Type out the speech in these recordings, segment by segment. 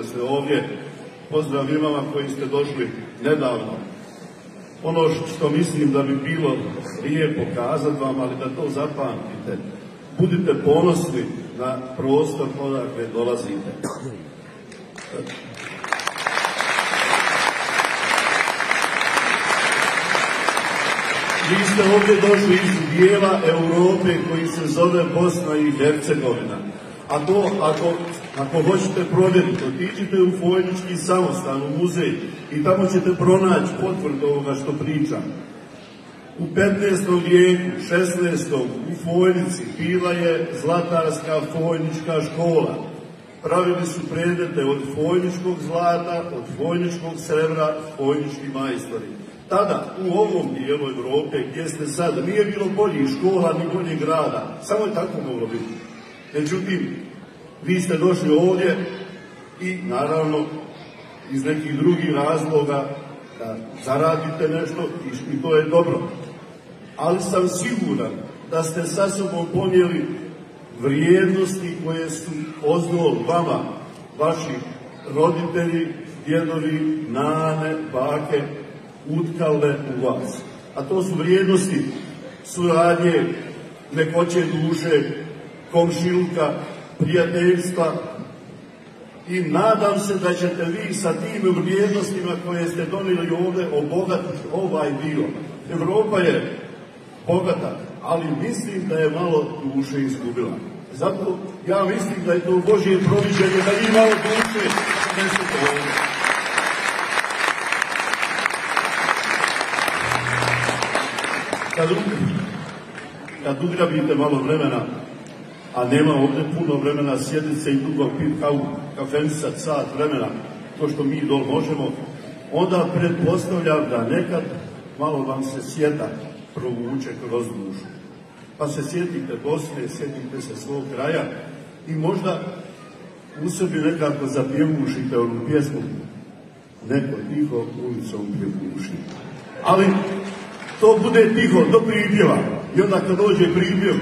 ste ovdje. Pozdrav i vama koji ste došli nedavno. Ono što mislim da bi bilo lijepo kazati vam, ali da to zapamtite. Budite ponosni na prostor odakle dolazite. Vi ste ovdje došli iz dijela Europe koji se zove Bosna i Hercegovina. A to, ako hoćete provjeriti, otiđite u Fojnički samostan, u muzej, i tamo ćete pronaći potvrdu ovoga što pričam. U 15. vijeku, 16. u Fojnici bila je Zlatarska Fojnička škola. Pravili su predmete od fojničkog zlata, od fojničkog srebra, fojnički majstori. Tada, u ovom dijelu Europe, gdje ste sad, nije bilo boljih škola ni boljih grada. Samo je tako moglo biti. Međutim, vi ste došli ovdje i, naravno, iz nekih drugih razloga da zaradite nešto i to je dobro. Ali sam siguran da ste sa sobom ponijeli vrijednosti koje su ozdol vama, vaši roditelji, djedovi, nane, bake, utkale u vas. A to su vrijednosti suradnje, mekoće duše, komšiluka, prijateljstva, i nadam se da ćete vi sa tim vrijednostima koje ste donijeli ovdje obogatiti ovaj dio. Evropa je bogata, ali mislim da je malo duše izgubila. Zato ja mislim da je to Božje proviđenje da vi malo duše nesete ovdje. Kad ugrabite malo vremena, a nema ovdje puno vremena, sjediti se i dugo piti kavu, kafenisat, sat vremena, to što mi dol možemo, onda pretpostavljam da nekad malo vam se sjeta provuče kroz dušu. Pa se sjetite Bosne, sjetite se svog kraja i možda u sebi nekako zapjevušite onu pjesmu Neko tiho ulicom pjevuši. Ali to bude tiho do pripjeva i onda kad dođe pripjev,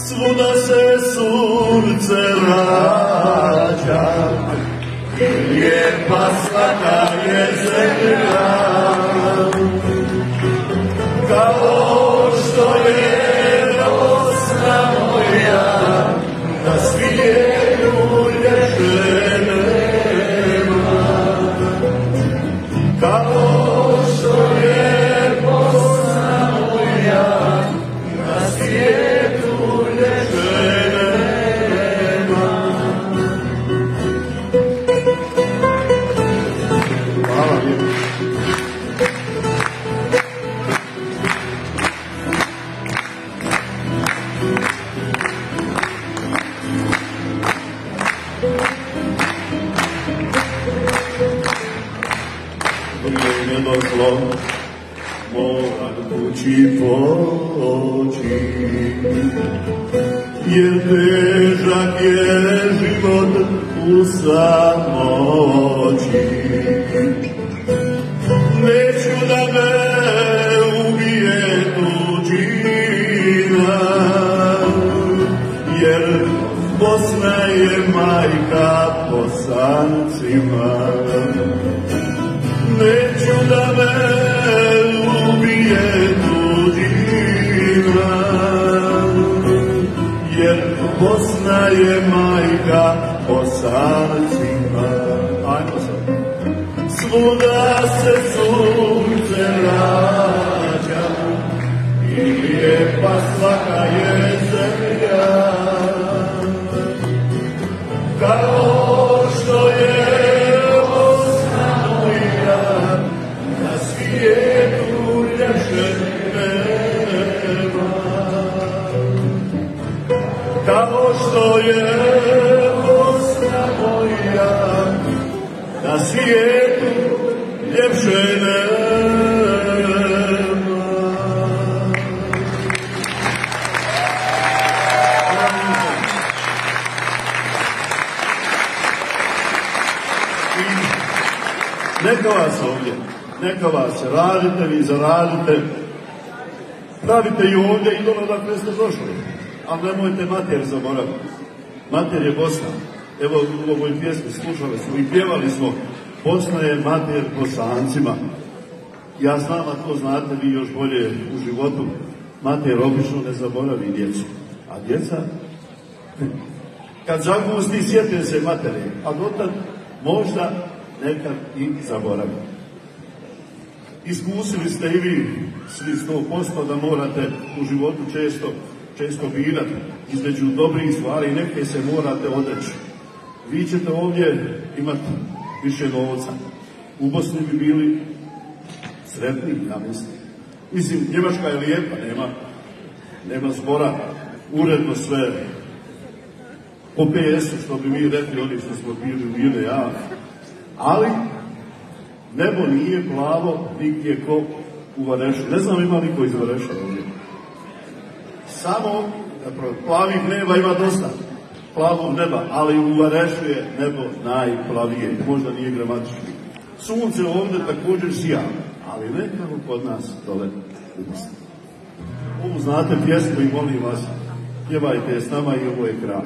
svuda se sunce rađa i lijepa svaka je zemlja, kao što je Bosna moja, na svijetu ljepše nema, kao što je Bosna moja, na svijetu ljepše nema. Hvala lijepo. Zlo, moram kući poći, jer težak je život u samoći. Neću da me ubije tuđina, jer Bosna je majka Bosancima. Neću da me ubije tuđina, jer Bosna je majka Bosancima. Ajmo sad. Svuda se sunce rađa i lijepa svaka je zemlja, kao što je svijetu ljepše nema, kao što je Bosna moja, na svijetu ljepše nema. Neka vas ovdje, neka vas, radite vi, zaradite, pravite i ovdje i ono dakle ste došli, ali nemojte mater zaboraviti. Mater je Bosna, Evo u ovoj pjesmi slušali smo i pjevali smo Bosna je mater Bosancima. Ja znam, a to znate vi još bolje u životu, mater obično ne zaboravi djecu. A djeca, kad zagusti, sjete se matere, a dotad možda nekad i zaboravi. Iskusili ste i vi svi 100% da morate u životu često birati između dobrih stvari i neke se morate odreći. Vi ćete ovdje imati više novca. U Bosni bi bili sretni, ja mislim. Mislim, Njemačka je lijepa, nema zbora, uredno sve. Po PS-u, što bi mi rekli, oni što smo bili u IDEA. Ali, nebo nije plavo, nigdje ko u Varešu. Ne znam ima li ko iz Vareša ovdje. Samo, plavih neba ima dosta. Plavog neba, ali u Varešu je nebo najplavije. Možda nije gramatički. Sunce ovdje također sija, ali ne kako kod nas dole u Bosni. Ovu znate pjesmu i molim vas, pjevajte s nama i ovo je kraj.